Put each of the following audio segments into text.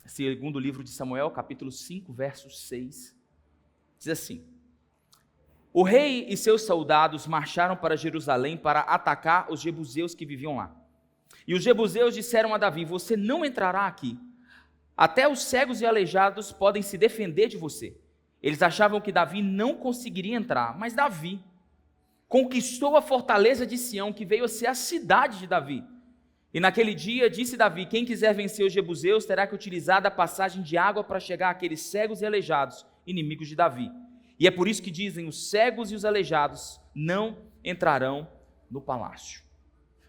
Segundo livro de Samuel, capítulo 5, verso 6, diz assim: o rei e seus soldados marcharam para Jerusalém para atacar os jebuseus que viviam lá. E os jebuseus disseram a Davi: você não entrará aqui. Até os cegos e aleijados podem se defender de você. Eles achavam que Davi não conseguiria entrar, mas Davi conquistou a fortaleza de Sião, que veio a ser a cidade de Davi. E naquele dia disse Davi: quem quiser vencer os jebuseus terá que utilizar da passagem de água para chegar àqueles cegos e aleijados, inimigos de Davi. E é por isso que dizem: os cegos e os aleijados não entrarão no palácio.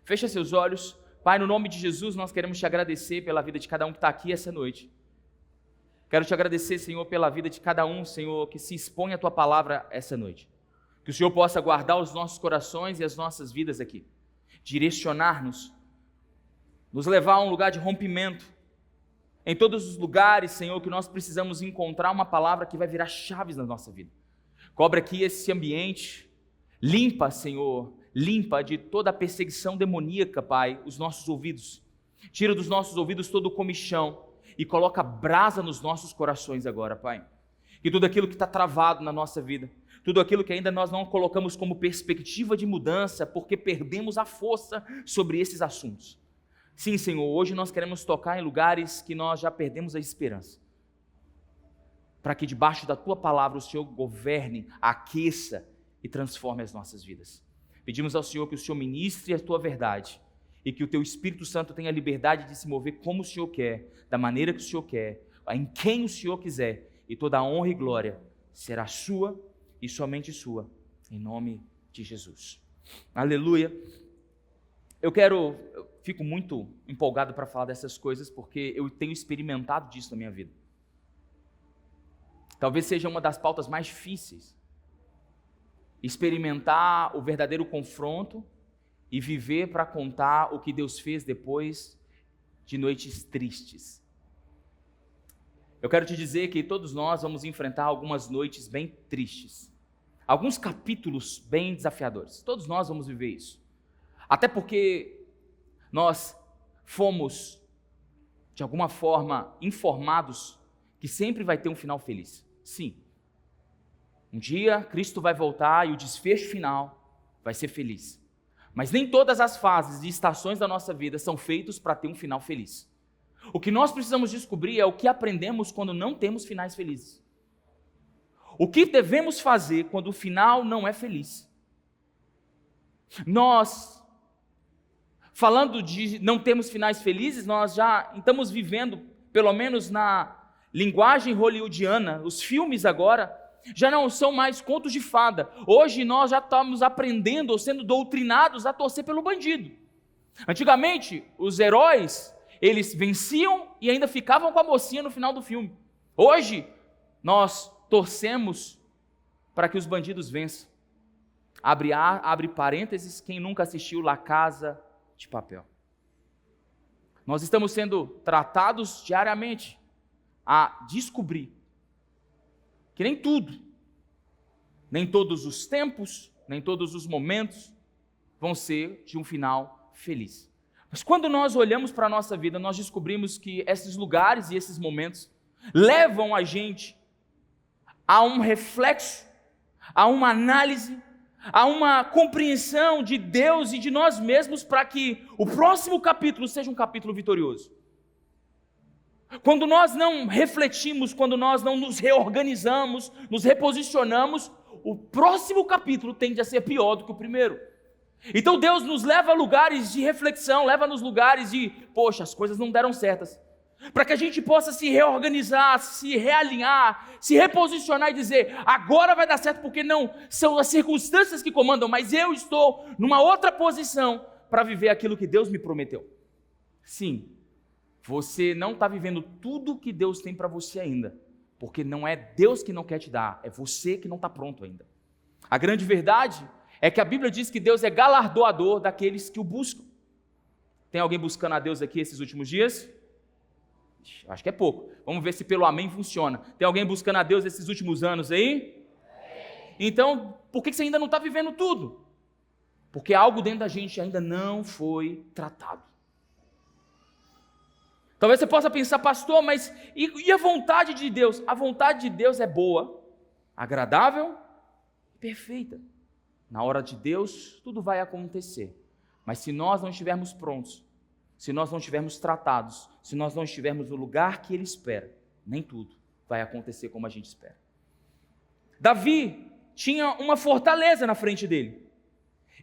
Fecha seus olhos. Pai, no nome de Jesus, nós queremos te agradecer pela vida de cada um que está aqui essa noite. Quero te agradecer, Senhor, pela vida de cada um, Senhor, que se expõe à tua palavra essa noite. Que o Senhor possa guardar os nossos corações e as nossas vidas aqui, direcionar-nos, nos levar a um lugar de rompimento. Em todos os lugares, Senhor, que nós precisamos encontrar uma palavra que vai virar chaves na nossa vida. Cobre aqui esse ambiente, limpa, Senhor, limpa de toda a perseguição demoníaca, Pai, os nossos ouvidos. Tira dos nossos ouvidos todo o comichão e coloca brasa nos nossos corações agora, Pai. Que tudo aquilo que está travado na nossa vida, tudo aquilo que ainda nós não colocamos como perspectiva de mudança, porque perdemos a força sobre esses assuntos. Sim, Senhor, hoje nós queremos tocar em lugares que nós já perdemos a esperança. Para que debaixo da Tua palavra o Senhor governe, aqueça e transforme as nossas vidas. Pedimos ao Senhor que o Senhor ministre a Tua verdade e que o Teu Espírito Santo tenha liberdade de se mover como o Senhor quer, da maneira que o Senhor quer, em quem o Senhor quiser, e toda a honra e glória será sua e somente sua, em nome de Jesus. Aleluia. Eu fico muito empolgado para falar dessas coisas porque eu tenho experimentado disso na minha vida. Talvez seja uma das pautas mais difíceis. Experimentar o verdadeiro confronto e viver para contar o que Deus fez depois de noites tristes. Eu quero te dizer que todos nós vamos enfrentar algumas noites bem tristes. Alguns capítulos bem desafiadores. Todos nós vamos viver isso. Até porque nós fomos, de alguma forma, informados que sempre vai ter um final feliz. Sim. Um dia Cristo vai voltar e o desfecho final vai ser feliz. Mas nem todas as fases e estações da nossa vida são feitos para ter um final feliz. O que nós precisamos descobrir é o que aprendemos quando não temos finais felizes. O que devemos fazer quando o final não é feliz. Nós, falando de não termos finais felizes, nós já estamos vivendo, pelo menos na linguagem hollywoodiana, os filmes agora já não são mais contos de fada. Hoje nós já estamos aprendendo ou sendo doutrinados a torcer pelo bandido. Antigamente, os heróis, eles venciam e ainda ficavam com a mocinha no final do filme. Hoje, nós torcemos para que os bandidos vençam. Abre parênteses, quem nunca assistiu La Casa de Papel. Nós estamos sendo tratados diariamente a descobrir que nem tudo, nem todos os tempos, nem todos os momentos vão ser de um final feliz. Mas quando nós olhamos para a nossa vida, nós descobrimos que esses lugares e esses momentos levam a gente a um reflexo, a uma análise, a uma compreensão de Deus e de nós mesmos para que o próximo capítulo seja um capítulo vitorioso. Quando nós não refletimos, quando nós não nos reorganizamos, nos reposicionamos, o próximo capítulo tende a ser pior do que o primeiro. Então Deus nos leva a lugares de reflexão, leva-nos lugares de, poxa, as coisas não deram certas. Para que a gente possa se reorganizar, se realinhar, se reposicionar e dizer, agora vai dar certo, porque não são as circunstâncias que comandam, mas eu estou numa outra posição para viver aquilo que Deus me prometeu. Sim, você não está vivendo tudo que Deus tem para você ainda, porque não é Deus que não quer te dar, é você que não está pronto ainda. A grande verdade é que a Bíblia diz que Deus é galardoador daqueles que o buscam. Tem alguém buscando a Deus aqui esses últimos dias? Acho que é pouco. Vamos ver se pelo amém funciona. Tem alguém buscando a Deus esses últimos anos aí? Então, por que você ainda não está vivendo tudo? Porque algo dentro da gente ainda não foi tratado. Talvez você possa pensar, pastor, mas e a vontade de Deus? A vontade de Deus é boa, agradável e perfeita. Na hora de Deus, tudo vai acontecer. Mas se nós não estivermos prontos, se nós não estivermos tratados, se nós não estivermos no lugar que Ele espera, nem tudo vai acontecer como a gente espera. Davi tinha uma fortaleza na frente dele.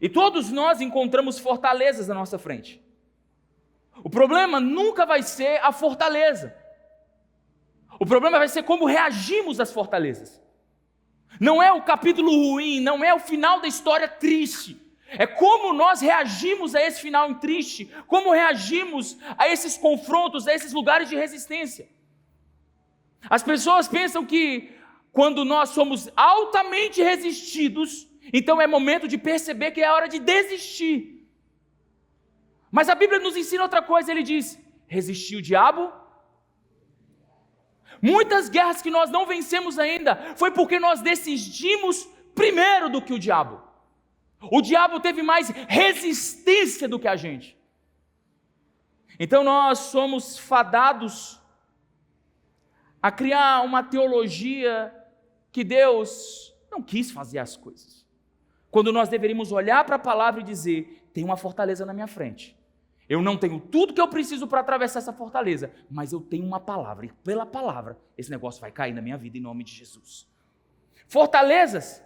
E todos nós encontramos fortalezas na nossa frente. O problema nunca vai ser a fortaleza. O problema vai ser como reagimos às fortalezas. Não é o capítulo ruim, não é o final da história triste. É como nós reagimos a esse final triste, como reagimos a esses confrontos, a esses lugares de resistência. As pessoas pensam que quando nós somos altamente resistidos, então é momento de perceber que é hora de desistir. Mas a Bíblia nos ensina outra coisa, ele diz, resistir o diabo. Muitas guerras que nós não vencemos ainda, foi porque nós decidimos primeiro do que o diabo. O diabo teve mais resistência do que a gente. Então nós somos fadados a criar uma teologia que Deus não quis fazer as coisas. Quando nós deveríamos olhar para a palavra e dizer, tem uma fortaleza na minha frente. Eu não tenho tudo que eu preciso para atravessar essa fortaleza, mas eu tenho uma palavra, e pela palavra, esse negócio vai cair na minha vida em nome de Jesus. Fortalezas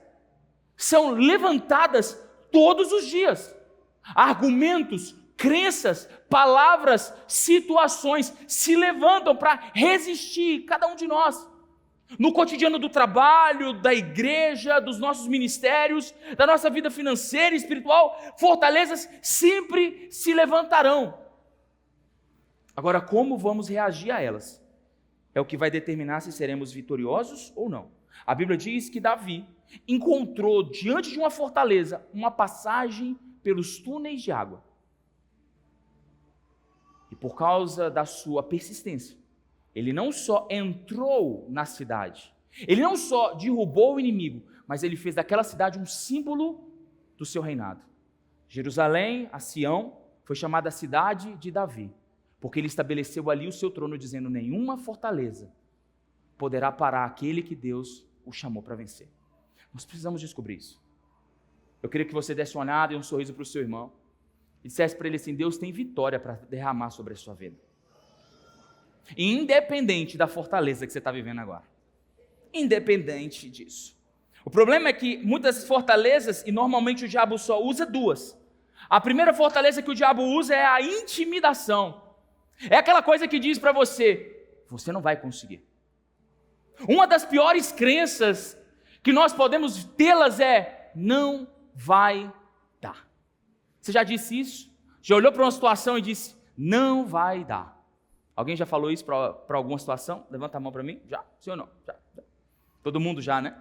são levantadas todos os dias. Argumentos, crenças, palavras, situações se levantam para resistir, cada um de nós. No cotidiano do trabalho, da igreja, dos nossos ministérios, da nossa vida financeira e espiritual, fortalezas sempre se levantarão. Agora, como vamos reagir a elas? É o que vai determinar se seremos vitoriosos ou não. A Bíblia diz que Davi encontrou diante de uma fortaleza uma passagem pelos túneis de água. E por causa da sua persistência, ele não só entrou na cidade, ele não só derrubou o inimigo, mas ele fez daquela cidade um símbolo do seu reinado. Jerusalém, a Sião, foi chamada a cidade de Davi, porque ele estabeleceu ali o seu trono, dizendo, nenhuma fortaleza poderá parar aquele que Deus o chamou para vencer. Nós precisamos descobrir isso. Eu queria que você desse uma olhada e um sorriso para o seu irmão, e dissesse para ele assim, Deus tem vitória para derramar sobre a sua vida. Independente da fortaleza que você está vivendo agora. Independente disso. O problema é que muitas fortalezas, e normalmente o diabo só usa duas. A primeira fortaleza que o diabo usa é a intimidação. É aquela coisa que diz para você, você não vai conseguir. Uma das piores crenças que nós podemos tê-las é, não vai dar. Você já disse isso? Já olhou para uma situação e disse, não vai dar. Alguém já falou isso para alguma situação? Levanta a mão para mim. Já? Sim ou não? Já. Todo mundo já, né?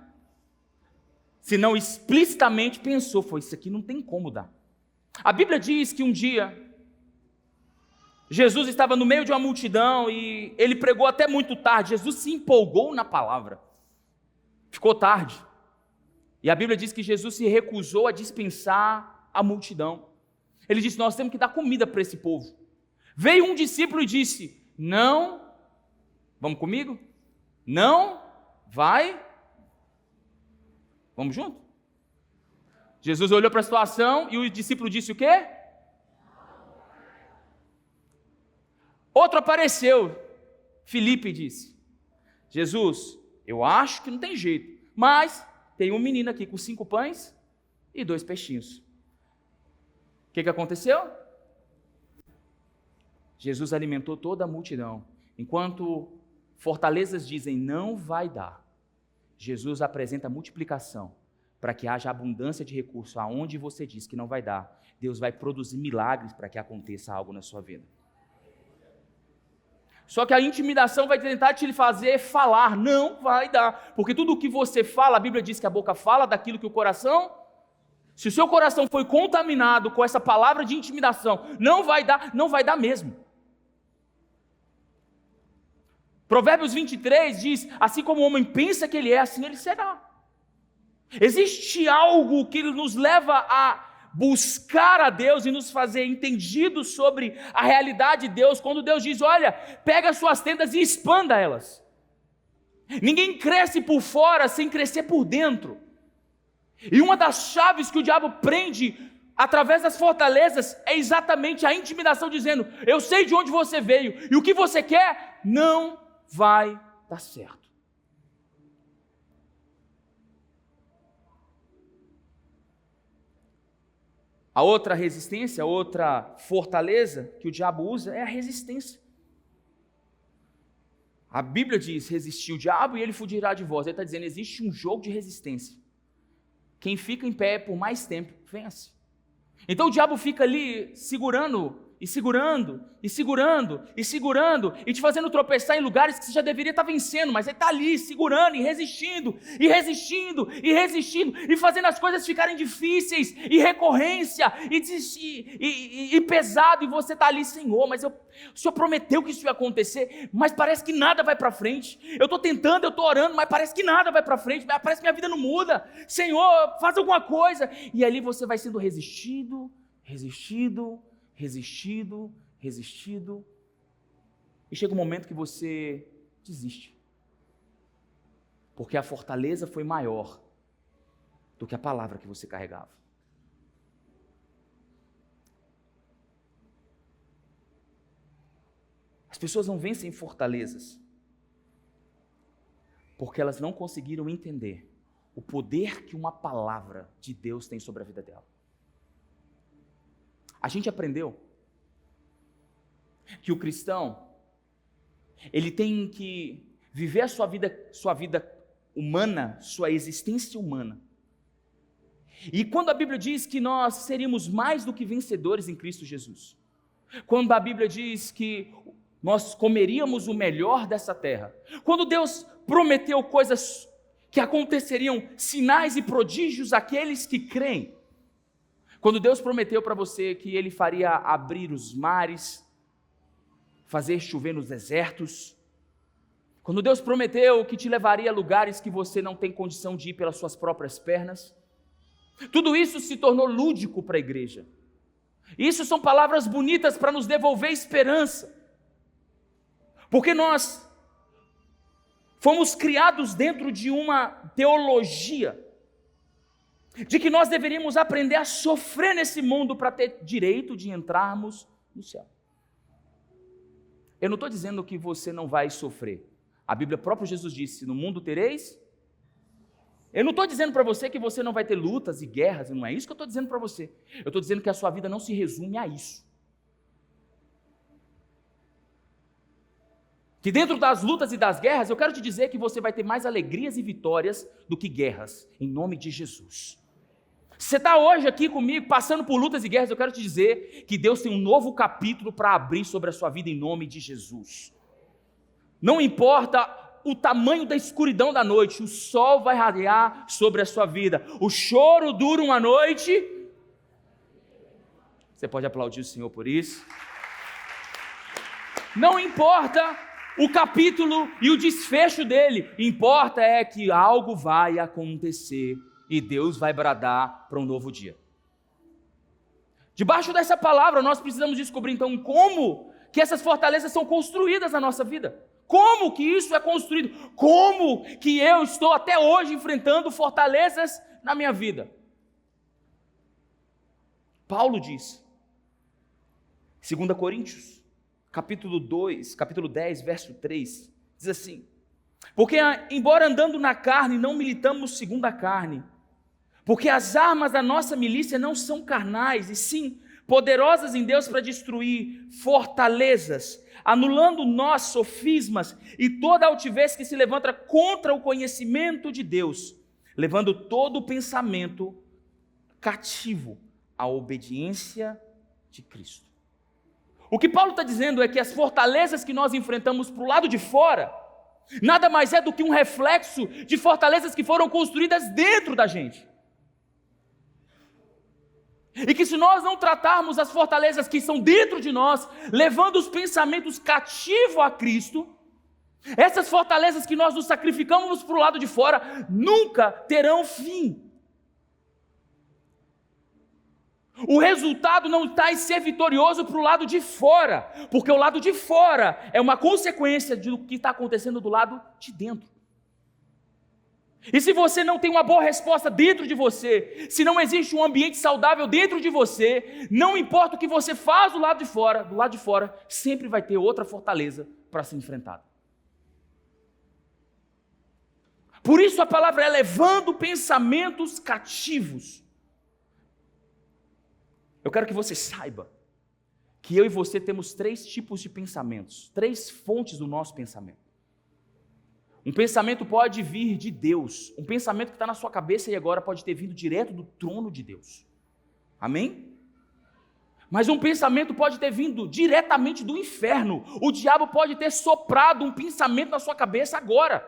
Se não explicitamente pensou, foi isso aqui não tem como dar. A Bíblia diz que um dia, Jesus estava no meio de uma multidão e ele pregou até muito tarde. Jesus se empolgou na palavra. Ficou tarde. E a Bíblia diz que Jesus se recusou a dispensar a multidão. Ele disse, nós temos que dar comida para esse povo. Veio um discípulo e disse, não, vamos comigo? Não, vai, vamos junto? Jesus olhou para a situação e o discípulo disse o quê? Outro apareceu, Filipe disse, Jesus, eu acho que não tem jeito, mas tem um menino aqui com 5 pães e 2 peixinhos. O que aconteceu? Jesus alimentou toda a multidão. Enquanto fortalezas dizem não vai dar, Jesus apresenta a multiplicação para que haja abundância de recursos. Aonde você diz que não vai dar, Deus vai produzir milagres para que aconteça algo na sua vida. Só que a intimidação vai tentar te fazer falar, não vai dar, porque tudo o que você fala, a Bíblia diz que a boca fala daquilo que o coração, se o seu coração foi contaminado com essa palavra de intimidação, não vai dar mesmo. Provérbios 23 diz, assim como o homem pensa que ele é, assim ele será. Existe algo que nos leva a buscar a Deus e nos fazer entendidos sobre a realidade de Deus, quando Deus diz, olha, pega as suas tendas e expanda elas. Ninguém cresce por fora sem crescer por dentro. E uma das chaves que o diabo prende através das fortalezas é exatamente a intimidação, dizendo, eu sei de onde você veio, e o que você quer não vai dar certo. A outra resistência, a outra fortaleza que o diabo usa é a resistência. A Bíblia diz, resistir o diabo e ele fugirá de vós. Ele está dizendo, existe um jogo de resistência. Quem fica em pé por mais tempo, vence. Então o diabo fica ali segurando, e segurando, e segurando, e segurando, e te fazendo tropeçar em lugares que você já deveria estar vencendo, mas ele está ali segurando, e resistindo, e resistindo, e resistindo, e fazendo as coisas ficarem difíceis, e recorrência, e pesado, e você está ali, Senhor, mas o Senhor prometeu que isso ia acontecer, mas parece que nada vai para frente. Eu estou tentando, eu estou orando, mas parece que nada vai para frente, parece que minha vida não muda. Senhor, faz alguma coisa. E ali você vai sendo resistido, e chega um momento que você desiste, porque a fortaleza foi maior do que a palavra que você carregava. As pessoas não vencem fortalezas porque elas não conseguiram entender o poder que uma palavra de Deus tem sobre a vida dela. A gente aprendeu que o cristão, ele tem que viver a sua vida humana, sua existência humana. E quando a Bíblia diz que nós seríamos mais do que vencedores em Cristo Jesus, quando a Bíblia diz que nós comeríamos o melhor dessa terra, quando Deus prometeu coisas que aconteceriam, sinais e prodígios àqueles que creem, quando Deus prometeu para você que Ele faria abrir os mares, fazer chover nos desertos, quando Deus prometeu que te levaria a lugares que você não tem condição de ir pelas suas próprias pernas, tudo isso se tornou lúdico para a igreja. Isso são palavras bonitas para nos devolver esperança, porque nós fomos criados dentro de uma teologia de que nós deveríamos aprender a sofrer nesse mundo para ter direito de entrarmos no céu. Eu não estou dizendo que você não vai sofrer. A Bíblia próprio Jesus disse, no mundo tereis. Eu não estou dizendo para você que você não vai ter lutas e guerras, não é isso que eu estou dizendo para você. Eu estou dizendo que a sua vida não se resume a isso. Que dentro das lutas e das guerras, eu quero te dizer que você vai ter mais alegrias e vitórias do que guerras, em nome de Jesus. Você está hoje aqui comigo, passando por lutas e guerras, eu quero te dizer que Deus tem um novo capítulo para abrir sobre a sua vida em nome de Jesus. Não importa o tamanho da escuridão da noite, o sol vai raiar sobre a sua vida. O choro dura uma noite. Você pode aplaudir o Senhor por isso? Não importa o capítulo e o desfecho dele, importa é que algo vai acontecer e Deus vai bradar para um novo dia. Debaixo dessa palavra, nós precisamos descobrir então como que essas fortalezas são construídas na nossa vida. Como que isso é construído? Como que eu estou até hoje enfrentando fortalezas na minha vida? Paulo diz, 2 Coríntios, capítulo 10, verso 3, diz assim, porque embora andando na carne, não militamos segundo a carne, porque as armas da nossa milícia não são carnais, e sim poderosas em Deus para destruir fortalezas, anulando nós sofismas e toda altivez que se levanta contra o conhecimento de Deus, levando todo o pensamento cativo à obediência de Cristo. O que Paulo está dizendo é que as fortalezas que nós enfrentamos para o lado de fora, nada mais é do que um reflexo de fortalezas que foram construídas dentro da gente. E que se nós não tratarmos as fortalezas que são dentro de nós, levando os pensamentos cativos a Cristo, essas fortalezas que nós nos sacrificamos para o lado de fora, nunca terão fim. O resultado não está em ser vitorioso para o lado de fora, porque o lado de fora é uma consequência do que está acontecendo do lado de dentro. E se você não tem uma boa resposta dentro de você, se não existe um ambiente saudável dentro de você, não importa o que você faz do lado de fora sempre vai ter outra fortaleza para ser enfrentada. Por isso a palavra é levando pensamentos cativos. Eu quero que você saiba que eu e você temos 3 tipos de pensamentos, 3 fontes do nosso pensamento. Um pensamento pode vir de Deus, um pensamento que está na sua cabeça e agora pode ter vindo direto do trono de Deus. Amém? Mas um pensamento pode ter vindo diretamente do inferno. O diabo pode ter soprado um pensamento na sua cabeça agora.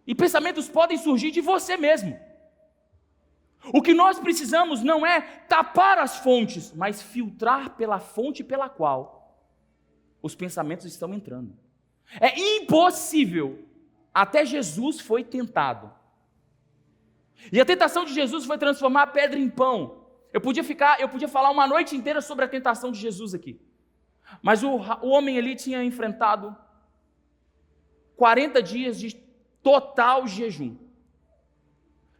E pensamentos podem surgir de você mesmo. O que nós precisamos não é tapar as fontes, mas filtrar pela fonte pela qual os pensamentos estão entrando. É impossível. Até Jesus foi tentado. E a tentação de Jesus foi transformar a pedra em pão. Eu podia falar uma noite inteira sobre a tentação de Jesus aqui. Mas o homem ali tinha enfrentado 40 dias de total jejum.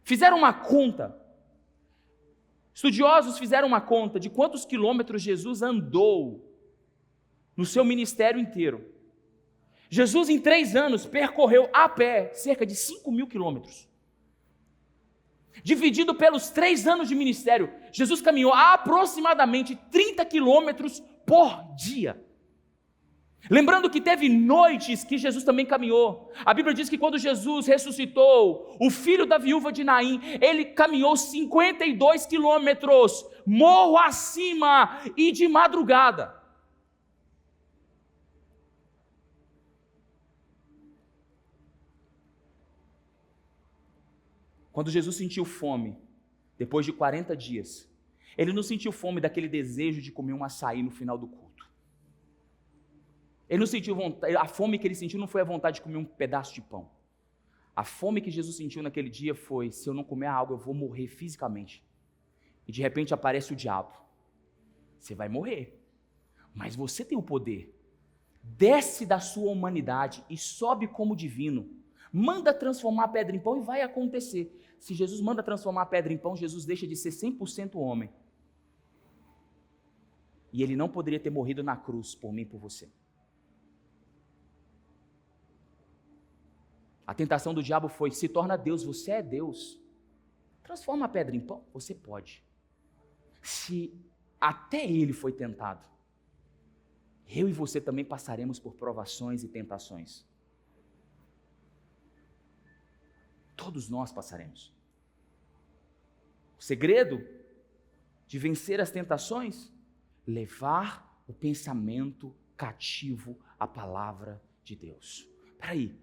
Fizeram uma conta. Estudiosos fizeram uma conta de quantos quilômetros Jesus andou no seu ministério inteiro. Jesus, em 3 anos, percorreu a pé cerca de 5.000 quilômetros. Dividido pelos 3 anos de ministério, Jesus caminhou aproximadamente 30 quilômetros por dia. Lembrando que teve noites que Jesus também caminhou. A Bíblia diz que quando Jesus ressuscitou, o filho da viúva de Naim, ele caminhou 52 quilômetros, morro acima e de madrugada. Quando Jesus sentiu fome, depois de 40 dias, ele não sentiu fome daquele desejo de comer um açaí no final do culto. Ele não sentiu vontade, a fome que ele sentiu não foi a vontade de comer um pedaço de pão. A fome que Jesus sentiu naquele dia foi: se eu não comer algo, eu vou morrer fisicamente. E de repente aparece o diabo. Você vai morrer, mas você tem o poder. Desce da sua humanidade e sobe como divino. Manda transformar a pedra em pão e vai acontecer. Se Jesus manda transformar a pedra em pão, Jesus deixa de ser 100% homem. E ele não poderia ter morrido na cruz por mim e por você. A tentação do diabo foi: se torna Deus, você é Deus. Transforma a pedra em pão, você pode. Se até ele foi tentado, eu e você também passaremos por provações e tentações. Todos nós passaremos. O segredo de vencer as tentações: levar o pensamento cativo à palavra de Deus. Espera aí,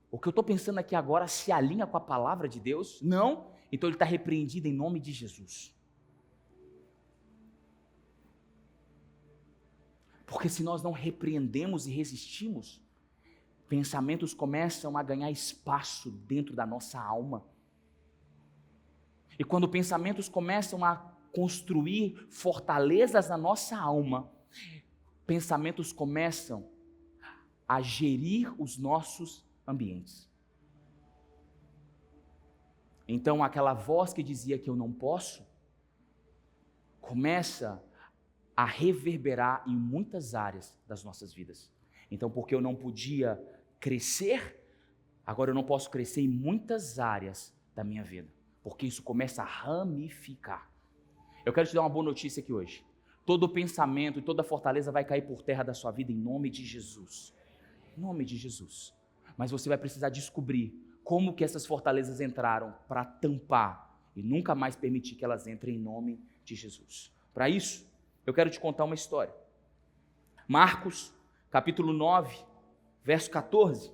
o que eu estou pensando aqui agora se alinha com a palavra de Deus? Não? Então ele está repreendido em nome de Jesus. Porque se nós não repreendemos e resistimos, pensamentos começam a ganhar espaço dentro da nossa alma. E quando pensamentos começam a construir fortalezas na nossa alma, pensamentos começam a gerir os nossos ambientes. Então aquela voz que dizia que eu não posso, começa a reverberar em muitas áreas das nossas vidas. Então, porque eu não podia crescer, agora eu não posso crescer em muitas áreas da minha vida, porque isso começa a ramificar. Eu quero te dar uma boa notícia aqui hoje. Todo pensamento e toda fortaleza vai cair por terra da sua vida em nome de Jesus. Em nome de Jesus. Mas você vai precisar descobrir como que essas fortalezas entraram para tampar e nunca mais permitir que elas entrem em nome de Jesus. Para isso, eu quero te contar uma história. Marcos, capítulo 9, verso 14.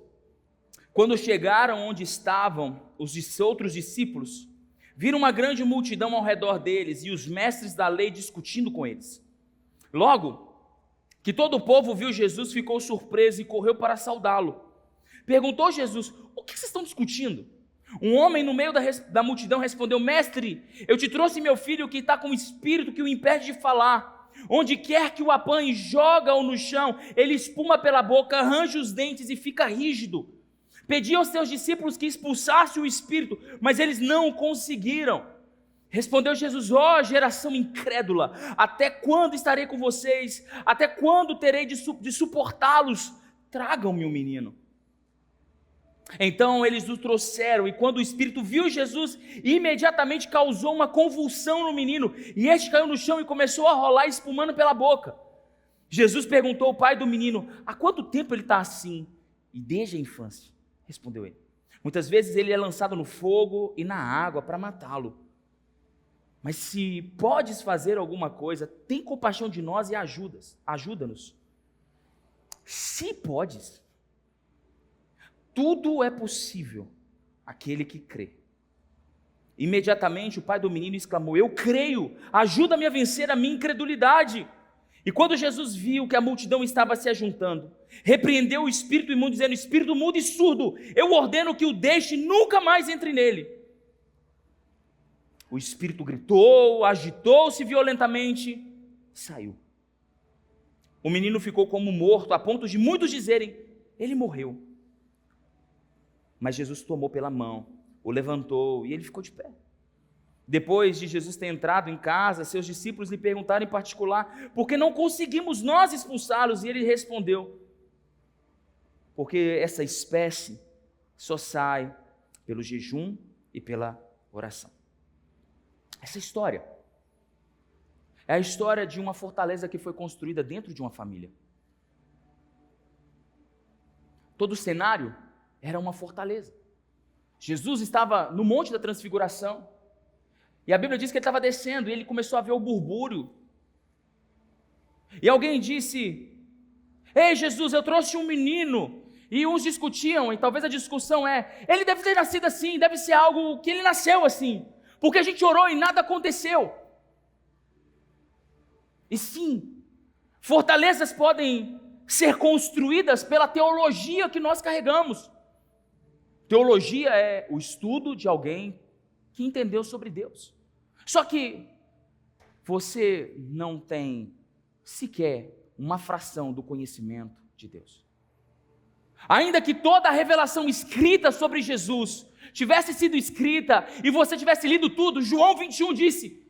Quando chegaram onde estavam os outros discípulos, viram uma grande multidão ao redor deles e os mestres da lei discutindo com eles. Logo que todo o povo viu Jesus, ficou surpreso e correu para saudá-lo. Perguntou Jesus: o que vocês estão discutindo? Um homem no meio da multidão respondeu: mestre, eu te trouxe meu filho que está com um espírito que o impede de falar. Onde quer que o apanhe, joga-o no chão, ele espuma pela boca, arranja os dentes e fica rígido. Pedi aos seus discípulos que expulsassem o espírito, mas eles não conseguiram. Respondeu Jesus: ó geração incrédula, até quando estarei com vocês? Até quando terei de suportá-los? Tragam-me o menino. Então eles o trouxeram, e quando o espírito viu Jesus, imediatamente causou uma convulsão no menino, e este caiu no chão e começou a rolar, espumando pela boca. Jesus perguntou ao pai do menino: há quanto tempo ele está assim? E desde a infância, respondeu ele. Muitas vezes ele é lançado no fogo e na água para matá-lo. Mas se podes fazer alguma coisa, tem compaixão de nós e ajuda-nos. Se podes, tudo é possível aquele que crê. Imediatamente o pai do menino exclamou: eu creio, ajuda-me a vencer a minha incredulidade. E quando Jesus viu que a multidão estava se ajuntando, repreendeu o espírito imundo, dizendo: espírito mudo e surdo, eu ordeno que o deixe e nunca mais entre nele. O espírito gritou, agitou-se violentamente e saiu. O menino ficou como morto, a ponto de muitos dizerem: ele morreu. Mas Jesus tomou pela mão, o levantou e ele ficou de pé. Depois de Jesus ter entrado em casa, seus discípulos lhe perguntaram em particular: por que não conseguimos nós expulsá-los? E ele respondeu: porque essa espécie só sai pelo jejum e pela oração. Essa história é a história de uma fortaleza que foi construída dentro de uma família. Todo o cenário era uma fortaleza. Jesus estava no Monte da Transfiguração, e a Bíblia diz que ele estava descendo, e ele começou a ver o burbúrio. E alguém disse: ei Jesus, eu trouxe um menino. E uns discutiam, e talvez a discussão ele deve ter nascido assim, deve ser algo que ele nasceu assim, porque a gente orou e nada aconteceu. E sim, fortalezas podem ser construídas pela teologia que nós carregamos. Teologia é o estudo de alguém que entendeu sobre Deus. Só que você não tem sequer uma fração do conhecimento de Deus. Ainda que toda a revelação escrita sobre Jesus tivesse sido escrita e você tivesse lido tudo, João 21 disse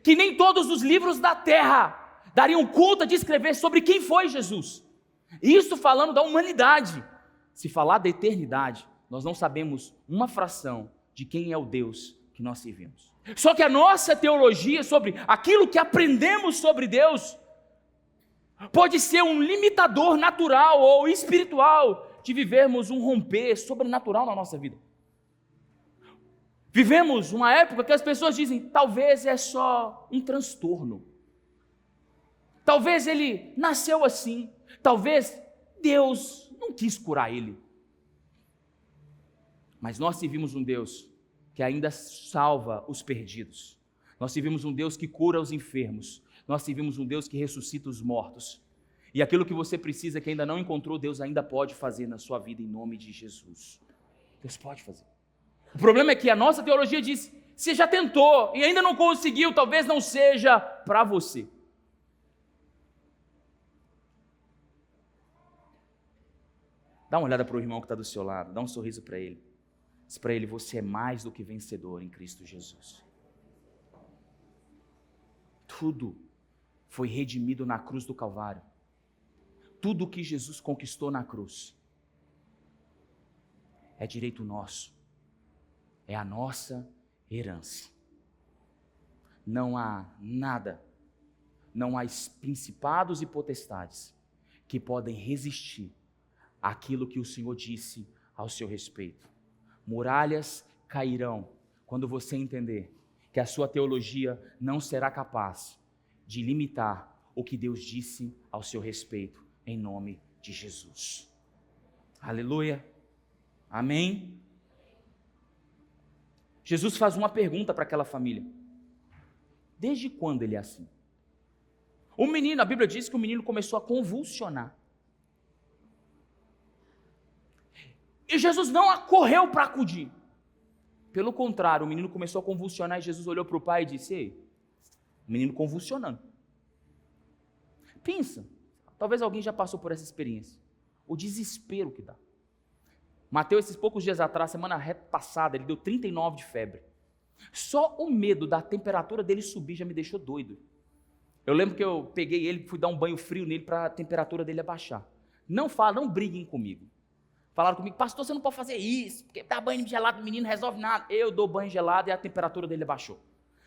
que nem todos os livros da terra dariam conta de escrever sobre quem foi Jesus. Isso falando da humanidade. Se falar da eternidade, nós não sabemos uma fração de quem é o Deus que nós servimos. Só que a nossa teologia sobre aquilo que aprendemos sobre Deus pode ser um limitador natural ou espiritual de vivermos um romper sobrenatural na nossa vida. Vivemos uma época que as pessoas dizem: talvez é só um transtorno. Talvez ele nasceu assim. Talvez Deus não quis curar ele. Mas nós servimos um Deus que ainda salva os perdidos. Nós servimos um Deus que cura os enfermos. Nós servimos um Deus que ressuscita os mortos. E aquilo que você precisa, que ainda não encontrou, Deus ainda pode fazer na sua vida, em nome de Jesus. Deus pode fazer. O problema é que a nossa teologia diz: você já tentou e ainda não conseguiu, talvez não seja para você. Dá uma olhada para o irmão que está do seu lado, dá um sorriso para ele. Diz para ele: você é mais do que vencedor em Cristo Jesus. Tudo foi redimido na cruz do Calvário. Tudo que Jesus conquistou na cruz é direito nosso, é a nossa herança. Não há nada, não há principados e potestades que podem resistir àquilo que o Senhor disse ao seu respeito. Muralhas cairão quando você entender que a sua teologia não será capaz de limitar o que Deus disse ao seu respeito, em nome de Jesus. Aleluia. Amém. Jesus faz uma pergunta para aquela família: desde quando ele é assim? O menino, a Bíblia diz que o menino começou a convulsionar. E Jesus não correu para acudir. Pelo contrário, o menino começou a convulsionar e Jesus olhou para o pai e disse: ei, o menino convulsionando. Pensa, talvez alguém já passou por essa experiência. O desespero que dá. Mateus, esses poucos dias atrás, semana passada, ele deu 39 de febre. Só o medo da temperatura dele subir já me deixou doido. Eu lembro que eu peguei ele, fui dar um banho frio nele para a temperatura dele abaixar. Não briguem comigo. Falaram comigo: pastor, você não pode fazer isso, porque dar banho gelado no menino não resolve nada. Eu dou banho gelado e a temperatura dele abaixou.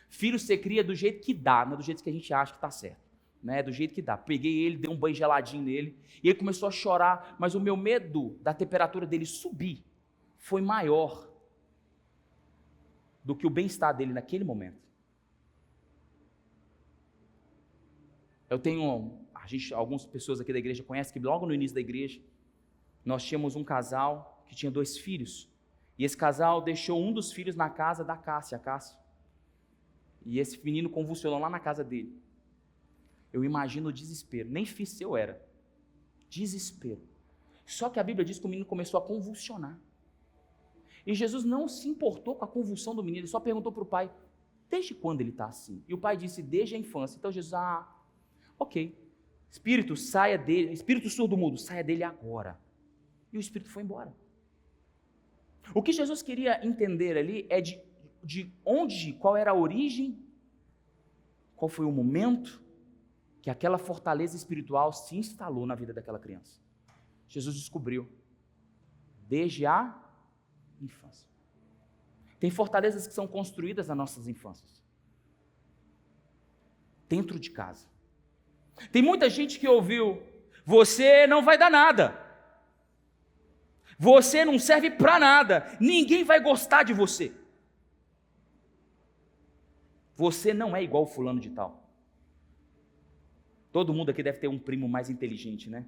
Filho você cria do jeito que dá, não é do jeito que a gente acha que está certo. Né? Do jeito que dá. Peguei ele, dei um banho geladinho nele, e ele começou a chorar, mas o meu medo da temperatura dele subir foi maior do que o bem-estar dele naquele momento. Eu tenho, algumas pessoas aqui da igreja conhecem que logo no início da igreja, nós tínhamos um casal que tinha 2 filhos, e esse casal deixou um dos filhos na casa da Cássia, e esse menino convulsionou lá na casa dele. Eu imagino o desespero, nem fiz se eu era, desespero. Só que a Bíblia diz que o menino começou a convulsionar, e Jesus não se importou com a convulsão do menino, ele só perguntou para o pai: desde quando ele está assim? E o pai disse: desde a infância. Então Jesus: ok, espírito, saia dele, espírito surdo-mudo, saia dele agora. E o espírito foi embora. O que Jesus queria entender ali é qual era a origem, qual foi o momento que aquela fortaleza espiritual se instalou na vida daquela criança. Jesus descobriu desde a infância. Tem fortalezas que são construídas nas nossas infâncias, dentro de casa. Tem muita gente que ouviu: você não vai dar nada, você não serve para nada, ninguém vai gostar de você, você não é igual o fulano de tal. Todo mundo aqui deve ter um primo mais inteligente, né?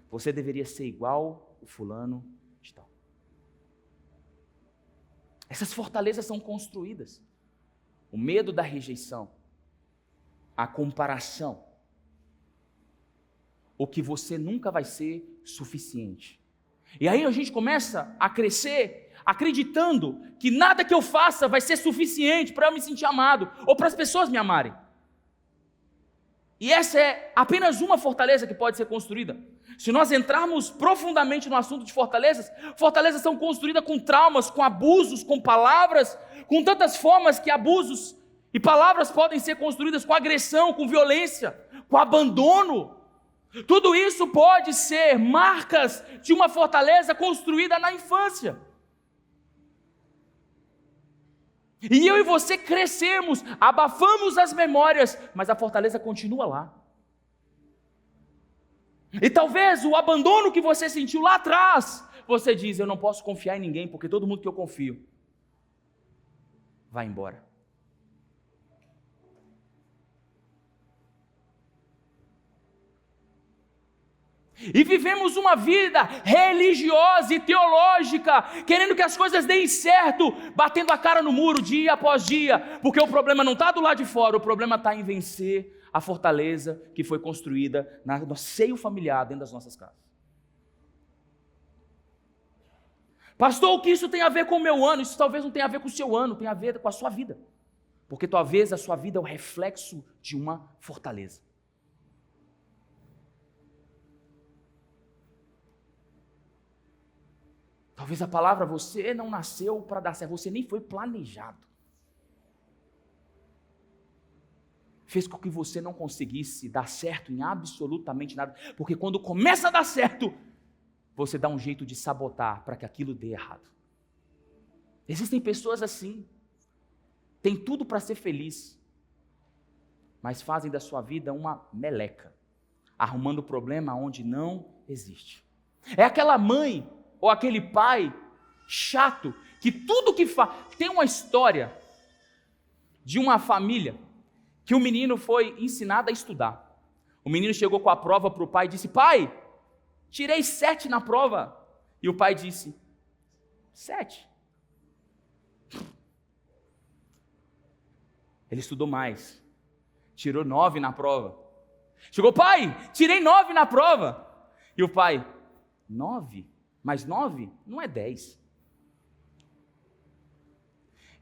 Você deveria ser igual o fulano de tal. Essas fortalezas são construídas. O medo da rejeição, a comparação, o que você nunca vai ser suficiente. E aí a gente começa a crescer acreditando que nada que eu faça vai ser suficiente para eu me sentir amado ou para as pessoas me amarem. E essa é apenas uma fortaleza que pode ser construída. Se nós entrarmos profundamente no assunto de fortalezas, fortalezas são construídas com traumas, com abusos, com palavras, com tantas formas que abusos e palavras podem ser construídas, com agressão, com violência, com abandono. Tudo isso pode ser marcas de uma fortaleza construída na infância. E eu e você crescemos, abafamos as memórias, mas a fortaleza continua lá. E talvez o abandono que você sentiu lá atrás, você diz: eu não posso confiar em ninguém, porque todo mundo que eu confio vai embora. E vivemos uma vida religiosa e teológica, querendo que as coisas deem certo, batendo a cara no muro dia após dia, porque o problema não está do lado de fora, o problema está em vencer a fortaleza que foi construída no seio familiar, dentro das nossas casas. Pastor, o que isso tem a ver com o meu ano? Isso talvez não tenha a ver com o seu ano, tem a ver com a sua vida, porque talvez a sua vida é o reflexo de uma fortaleza. Talvez a palavra: você não nasceu para dar certo, você nem foi planejado, fez com que você não conseguisse dar certo em absolutamente nada, porque quando começa a dar certo, você dá um jeito de sabotar para que aquilo dê errado. Existem pessoas assim, tem tudo para ser feliz, mas fazem da sua vida uma meleca, arrumando problema onde não existe. É aquela mãe ou aquele pai chato, que tudo que faz... Tem uma história de uma família que o menino foi ensinado a estudar. O menino chegou com a prova para o pai e disse: pai, tirei 7 na prova. E o pai disse: 7? Ele estudou mais, tirou 9 na prova. Chegou: pai, tirei 9 na prova. E o pai: 9, mais 9 não é 10.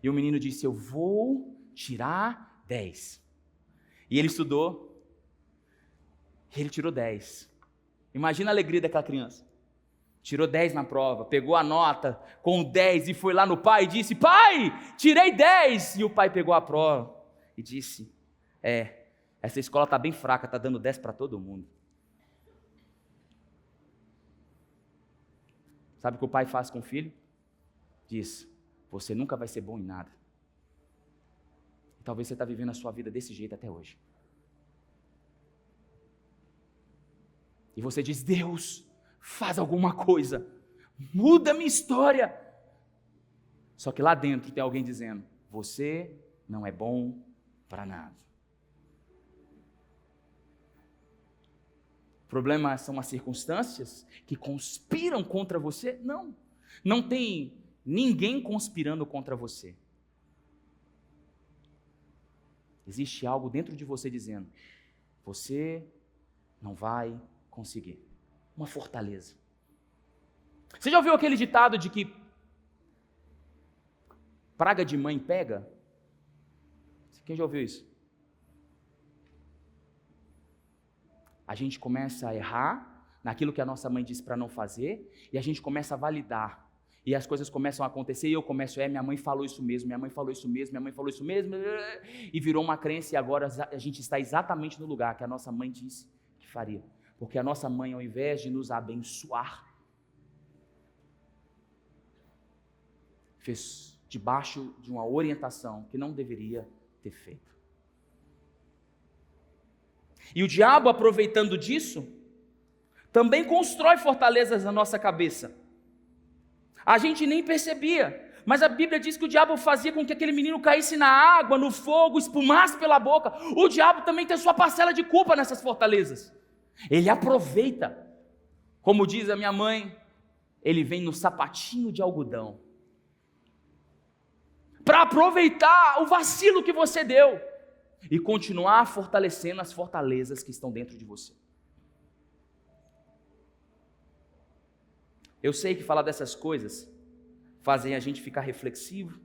E o menino disse, eu vou tirar 10. E ele estudou, e ele tirou 10. Imagina a alegria daquela criança. Tirou 10 na prova, pegou a nota com 10 e foi lá no pai e disse, pai, tirei 10. E o pai pegou a prova e disse, essa escola está bem fraca, está dando 10 para todo mundo. Sabe o que o pai faz com o filho? Diz, você nunca vai ser bom em nada. E talvez você está vivendo a sua vida desse jeito até hoje. E você diz, Deus, faz alguma coisa, muda a minha história. Só que lá dentro tem alguém dizendo, você não é bom para nada. O problema são as circunstâncias que conspiram contra você? Não, não tem ninguém conspirando contra você. Existe algo dentro de você dizendo, você não vai conseguir. Uma fortaleza. Você já ouviu aquele ditado de que praga de mãe pega? Quem já ouviu isso? A gente começa a errar naquilo que a nossa mãe disse para não fazer, e a gente começa a validar, e as coisas começam a acontecer, e eu começo, minha mãe falou isso mesmo, minha mãe falou isso mesmo, minha mãe falou isso mesmo, e virou uma crença, e agora a gente está exatamente no lugar que a nossa mãe disse que faria. Porque a nossa mãe, ao invés de nos abençoar, fez debaixo de uma orientação que não deveria ter feito. E o diabo, aproveitando disso, também constrói fortalezas na nossa cabeça. A gente nem percebia, mas a Bíblia diz que o diabo fazia com que aquele menino caísse na água, no fogo, espumasse pela boca. O diabo também tem sua parcela de culpa nessas fortalezas. Ele aproveita, como diz a minha mãe, ele vem no sapatinho de algodão, para aproveitar o vacilo que você deu, e continuar fortalecendo as fortalezas que estão dentro de você. Eu sei que falar dessas coisas fazem a gente ficar reflexivo,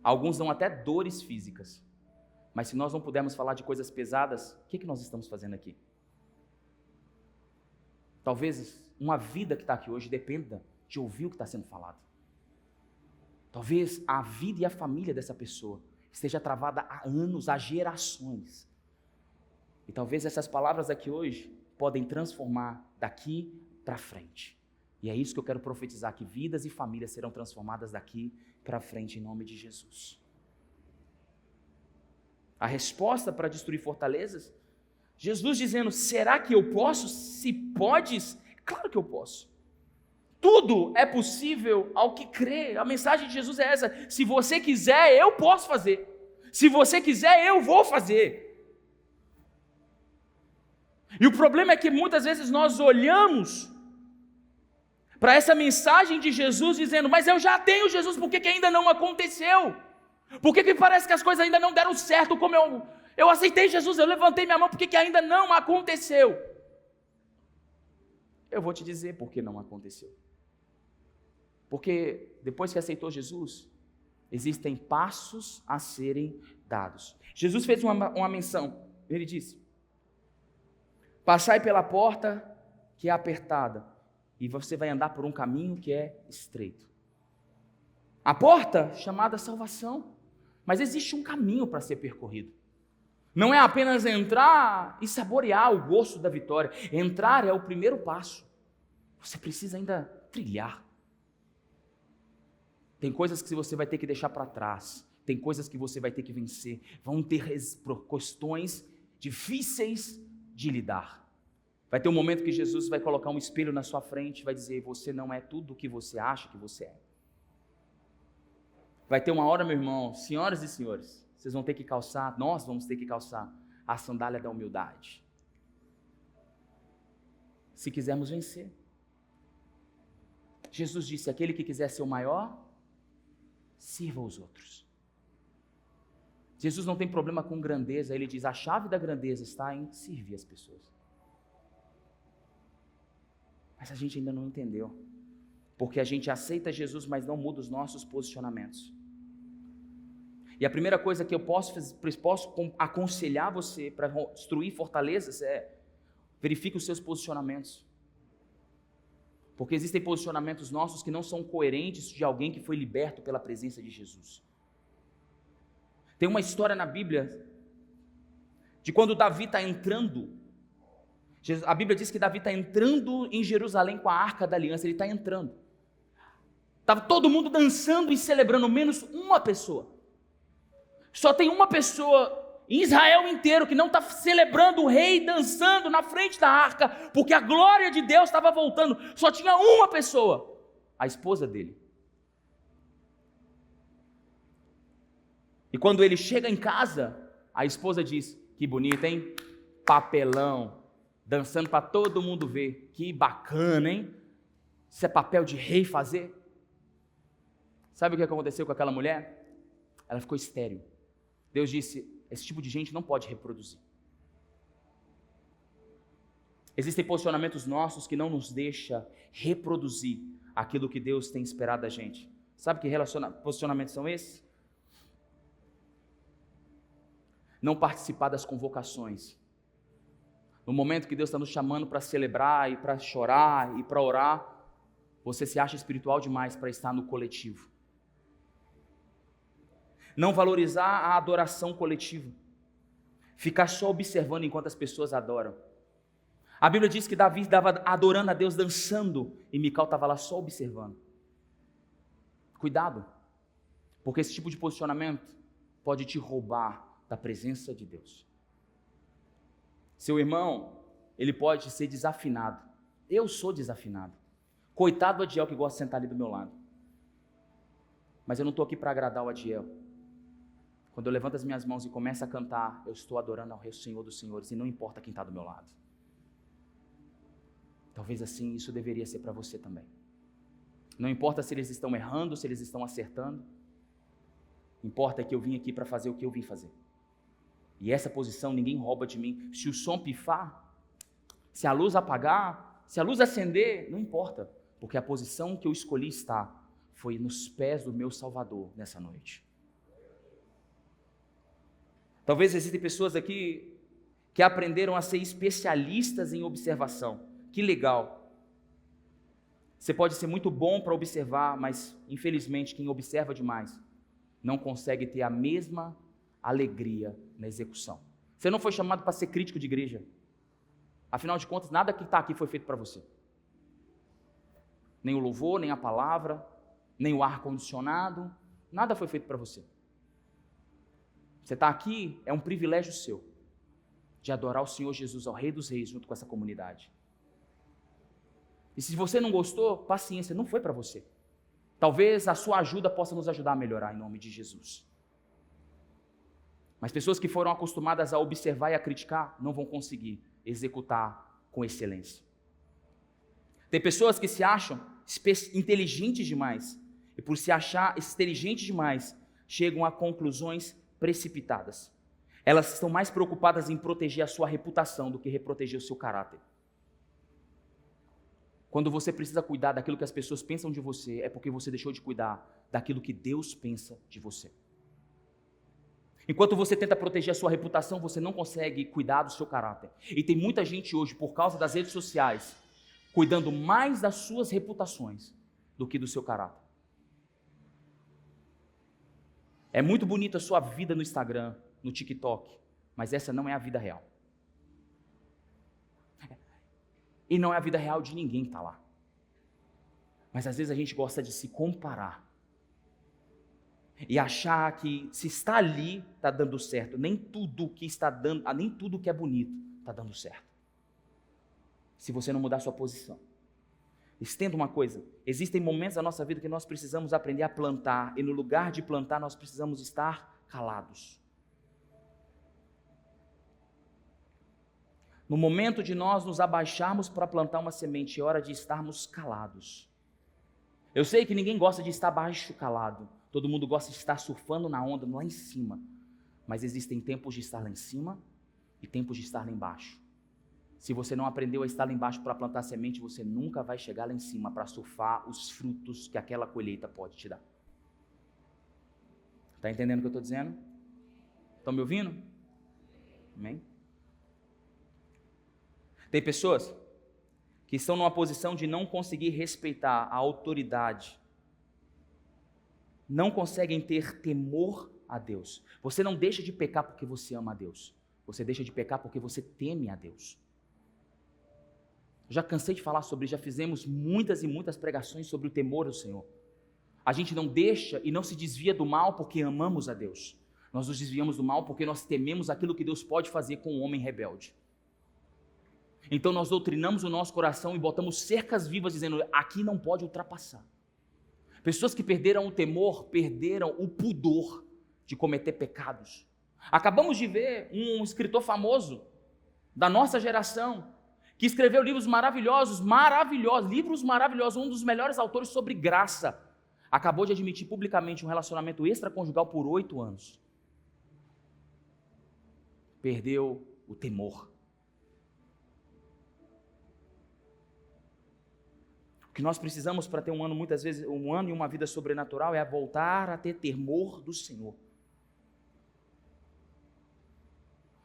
alguns dão até dores físicas, mas se nós não pudermos falar de coisas pesadas, o que nós estamos fazendo aqui? Talvez uma vida que está aqui hoje dependa de ouvir o que está sendo falado. Talvez a vida e a família dessa pessoa esteja travada há anos, há gerações. E talvez essas palavras aqui hoje podem transformar daqui para frente. E é isso que eu quero profetizar, que vidas e famílias serão transformadas daqui para frente em nome de Jesus. A resposta para destruir fortalezas, Jesus dizendo, será que eu posso? Se podes, claro que eu posso. Tudo é possível ao que crê. A mensagem de Jesus é essa, se você quiser, eu posso fazer. Se você quiser, eu vou fazer. E o problema é que muitas vezes nós olhamos para essa mensagem de Jesus dizendo, mas eu já tenho Jesus, por que ainda não aconteceu? Por que parece que as coisas ainda não deram certo como eu aceitei Jesus, eu levantei minha mão, por que ainda não aconteceu? Eu vou te dizer por que não aconteceu. Porque depois que aceitou Jesus, existem passos a serem dados. Jesus fez uma menção, ele disse, passai pela porta que é apertada, e você vai andar por um caminho que é estreito. A porta chamada salvação, mas existe um caminho para ser percorrido. Não é apenas entrar e saborear o gosto da vitória. Entrar é o primeiro passo. Você precisa ainda trilhar. Tem coisas que você vai ter que deixar para trás. Tem coisas que você vai ter que vencer. Vão ter questões difíceis de lidar. Vai ter um momento que Jesus vai colocar um espelho na sua frente e vai dizer, você não é tudo o que você acha que você é. Vai ter uma hora, meu irmão, senhoras e senhores, vocês vão ter que calçar, nós vamos ter que calçar a sandália da humildade. Se quisermos vencer. Jesus disse, aquele que quiser ser o maior, sirva os outros. Jesus não tem problema com grandeza, ele diz, a chave da grandeza está em servir as pessoas. Mas a gente ainda não entendeu. Porque a gente aceita Jesus, mas não muda os nossos posicionamentos. E a primeira coisa que eu posso aconselhar você para construir fortalezas é: verifique os seus posicionamentos. Porque existem posicionamentos nossos que não são coerentes de alguém que foi liberto pela presença de Jesus. Tem uma história na Bíblia de quando Davi está entrando. A Bíblia diz que Davi está entrando em Jerusalém com a Arca da Aliança. Ele está entrando. Estava todo mundo dançando e celebrando, menos uma pessoa. Só tem uma pessoa em Israel inteiro que não está celebrando o rei, dançando na frente da arca, porque a glória de Deus estava voltando. Só tinha uma pessoa, a esposa dele. E quando ele chega em casa, a esposa diz: que bonito, hein? Papelão, dançando para todo mundo ver. Que bacana, hein? Isso é papel de rei fazer? Sabe o que aconteceu com aquela mulher? Ela ficou estéril. Deus disse: esse tipo de gente não pode reproduzir. Existem posicionamentos nossos que não nos deixam reproduzir aquilo que Deus tem esperado da gente. Sabe que posicionamentos são esses? Não participar das convocações. No momento que Deus está nos chamando para celebrar e para chorar e para orar, você se acha espiritual demais para estar no coletivo. Não valorizar a adoração coletiva. Ficar só observando enquanto as pessoas adoram. A Bíblia diz que Davi estava adorando a Deus, dançando, e Mical estava lá só observando. Cuidado, porque esse tipo de posicionamento pode te roubar da presença de Deus. Seu irmão, ele pode ser desafinado. Eu sou desafinado. Coitado do Adiel que gosta de sentar ali do meu lado. Mas eu não estou aqui para agradar o Adiel. Quando eu levanto as minhas mãos e começo a cantar, eu estou adorando ao Senhor dos Senhores, e não importa quem está do meu lado. Talvez assim isso deveria ser para você também. Não importa se eles estão errando, se eles estão acertando. Importa que eu vim aqui para fazer o que eu vim fazer. E essa posição ninguém rouba de mim. Se o som pifar, se a luz apagar, se a luz acender, não importa. Porque a posição que eu escolhi estar foi nos pés do meu Salvador nessa noite. Talvez existem pessoas aqui que aprenderam a ser especialistas em observação. Que legal. Você pode ser muito bom para observar, mas infelizmente quem observa demais não consegue ter a mesma alegria na execução. Você não foi chamado para ser crítico de igreja. Afinal de contas, nada que está aqui foi feito para você. Nem o louvor, nem a palavra, nem o ar-condicionado, nada foi feito para você. Você está aqui, é um privilégio seu, de adorar o Senhor Jesus, ao Rei dos Reis, junto com essa comunidade. E se você não gostou, paciência, não foi para você. Talvez a sua ajuda possa nos ajudar a melhorar, em nome de Jesus. Mas pessoas que foram acostumadas a observar e a criticar, não vão conseguir executar com excelência. Tem pessoas que se acham inteligentes demais, e por se achar inteligentes demais, chegam a conclusões precipitadas. Elas estão mais preocupadas em proteger a sua reputação do que proteger o seu caráter. Quando você precisa cuidar daquilo que as pessoas pensam de você, é porque você deixou de cuidar daquilo que Deus pensa de você. Enquanto você tenta proteger a sua reputação, você não consegue cuidar do seu caráter. E tem muita gente hoje, por causa das redes sociais, cuidando mais das suas reputações do que do seu caráter. É muito bonita a sua vida no Instagram, no TikTok, mas essa não é a vida real. E não é a vida real de ninguém que está lá. Mas às vezes a gente gosta de se comparar. E achar que se está ali, está dando certo. Nem tudo que está dando, nem tudo que é bonito está dando certo. Se você não mudar sua posição. Entenda uma coisa, existem momentos da nossa vida que nós precisamos aprender a plantar, e no lugar de plantar nós precisamos estar calados. No momento de nós nos abaixarmos para plantar uma semente, é hora de estarmos calados. Eu sei que ninguém gosta de estar baixo calado, todo mundo gosta de estar surfando na onda lá em cima, mas existem tempos de estar lá em cima e tempos de estar lá embaixo. Se você não aprendeu a estar lá embaixo para plantar semente, você nunca vai chegar lá em cima para surfar os frutos que aquela colheita pode te dar. Está entendendo o que eu estou dizendo? Estão me ouvindo? Amém? Tem pessoas que estão numa posição de não conseguir respeitar a autoridade, não conseguem ter temor a Deus. Você não deixa de pecar porque você ama a Deus, você deixa de pecar porque você teme a Deus. Já cansei de falar sobre isso, já fizemos muitas e muitas pregações sobre o temor ao Senhor. A gente não deixa e não se desvia do mal porque amamos a Deus. Nós nos desviamos do mal porque nós tememos aquilo que Deus pode fazer com o homem rebelde. Então nós doutrinamos o nosso coração e botamos cercas vivas dizendo, aqui não pode ultrapassar. Pessoas que perderam o temor, perderam o pudor de cometer pecados. Acabamos de ver um escritor famoso da nossa geração, que escreveu livros maravilhosos, um dos melhores autores sobre graça, acabou de admitir publicamente um relacionamento extraconjugal por 8 anos. Perdeu o temor. O que nós precisamos para ter muitas vezes, um ano e uma vida sobrenatural é voltar a ter temor do Senhor.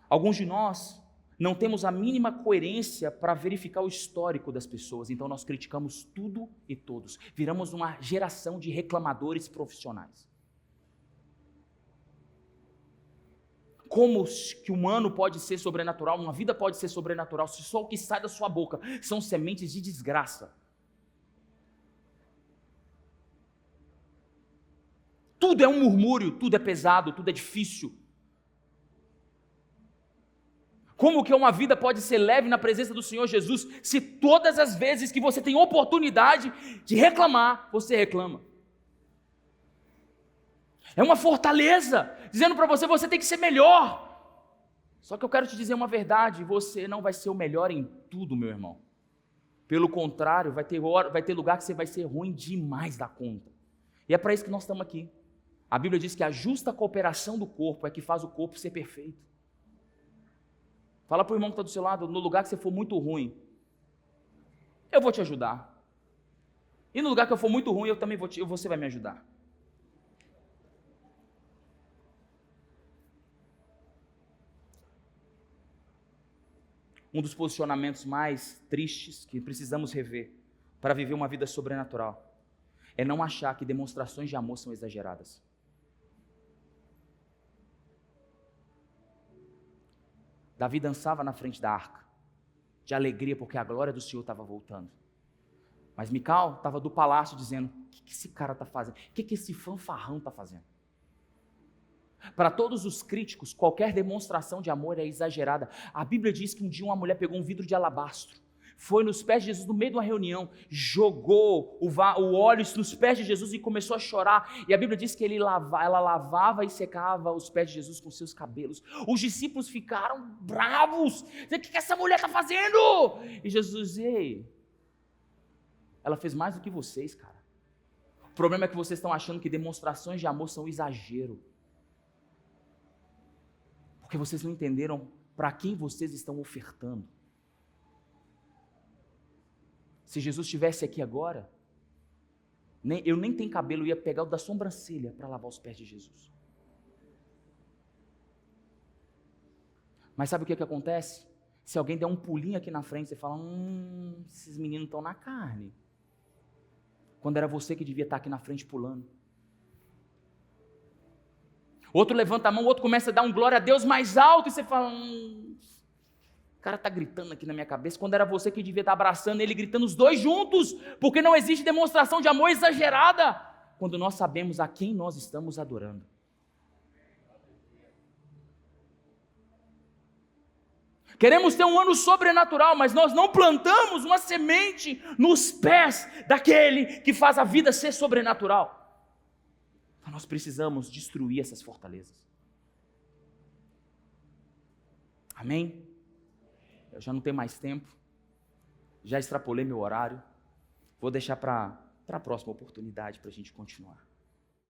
Alguns de nós não temos a mínima coerência para verificar o histórico das pessoas, então nós criticamos tudo e todos. Viramos uma geração de reclamadores profissionais. Como que um ano pode ser sobrenatural, uma vida pode ser sobrenatural, se só o que sai da sua boca são sementes de desgraça? Tudo é um murmúrio, tudo é pesado, tudo é difícil. Como que uma vida pode ser leve na presença do Senhor Jesus, se todas as vezes que você tem oportunidade de reclamar, você reclama? É uma fortaleza, dizendo para você, você tem que ser melhor. Só que eu quero te dizer uma verdade, você não vai ser o melhor em tudo, meu irmão. Pelo contrário, vai ter lugar que você vai ser ruim demais da conta. E é para isso que nós estamos aqui. A Bíblia diz que a justa cooperação do corpo é que faz o corpo ser perfeito. Fala para o irmão que está do seu lado, no lugar que você for muito ruim, eu vou te ajudar. E no lugar que eu for muito ruim, você vai me ajudar. Um dos posicionamentos mais tristes que precisamos rever para viver uma vida sobrenatural é não achar que demonstrações de amor são exageradas. Davi dançava na frente da arca, de alegria porque a glória do Senhor estava voltando. Mas Mical estava do palácio dizendo, o que esse cara está fazendo? O que esse fanfarrão está fazendo? Para todos os críticos, qualquer demonstração de amor é exagerada. A Bíblia diz que um dia uma mulher pegou um vidro de alabastro, foi nos pés de Jesus no meio de uma reunião, jogou o óleo nos pés de Jesus e começou a chorar. E a Bíblia diz que ela lavava e secava os pés de Jesus com seus cabelos. Os discípulos ficaram bravos, dizendo, o que essa mulher está fazendo? E Jesus, ei, ela fez mais do que vocês, cara. O problema é que vocês estão achando que demonstrações de amor são exagero. Porque vocês não entenderam para quem vocês estão ofertando. Se Jesus estivesse aqui agora, eu nem tenho cabelo, eu ia pegar o da sobrancelha para lavar os pés de Jesus. Mas sabe o que acontece? Se alguém der um pulinho aqui na frente, você fala, esses meninos estão na carne. Quando era você que devia estar aqui na frente pulando. Outro levanta a mão, o outro começa a dar um glória a Deus mais alto, e você fala, o cara está gritando aqui na minha cabeça, quando era você que devia estar abraçando ele, gritando os dois juntos, porque não existe demonstração de amor exagerada, quando nós sabemos a quem nós estamos adorando. Queremos ter um ano sobrenatural, mas nós não plantamos uma semente nos pés daquele que faz a vida ser sobrenatural. Então nós precisamos destruir essas fortalezas. Amém? Eu já não tenho mais tempo, já extrapolei meu horário, vou deixar para a próxima oportunidade para a gente continuar.